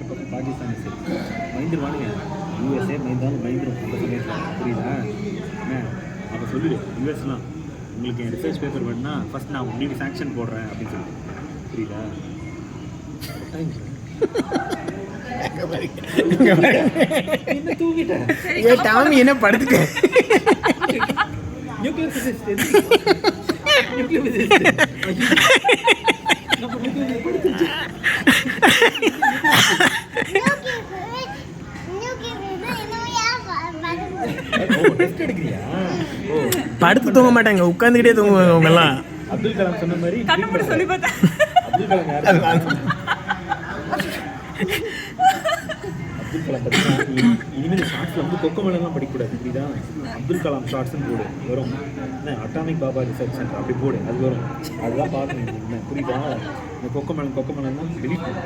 பக்கம் பாகிஸ்தான் சரி பயந்துருவானுங்க. யூஎஸ்ஏ பயந்தாலும் பயந்துரும் அந்த சமயத்தில், புரியுதா? என்ன அப்போ சொல்லிவிடு, யூஎஸ்லாம் உங்களுக்கு என் ரிசர்ச் பேப்பர் வேணுன்னா ஃபஸ்ட் நான் உங்களுக்கு சாங்ஷன் போடுறேன் அப்படின்னு சொல்லி, புரியுதா? என்ன தூங்கிட்டேன் ஏன் டாமி என்ன படுத்துக்க? நியூக்ளியர் ஃபிசிக்ஸ் நியூக்ளியர் ஃபிசிக்ஸ் நம்ம நியூக்ளியர் படுத்துச்சு. டெஸ்ட் எடுக்கிறியா? படுத்து தூங்க மாட்டாங்க, உட்காந்துக்கிட்டே தூங்குவாங்க அவங்க எல்லாம். அப்துல் கலாம் சொன்ன மாதிரி சொல்லி பார்த்தேன். அப்துல் கலாம் யாரு? அப்துல் கலாம் பார்த்தீங்கன்னா இனிமேல் ஷார்ட்ஸில் வந்து கொக்கோமெல்லாம் படிக்கக்கூடாது, புரியுதா? அப்துல் கலாம் ஷார்ட்ஸ்ன்னு போடு, வரும். என்ன அட்டாமிக் பாபா ரிசர்ச் சென்டர் அப்படி போடு, அது வரும். அதுதான் பார்க்கணும். என்ன புரியுதா? இந்த கொக்கோமெல்லாம் டெலிட் பண்ணு.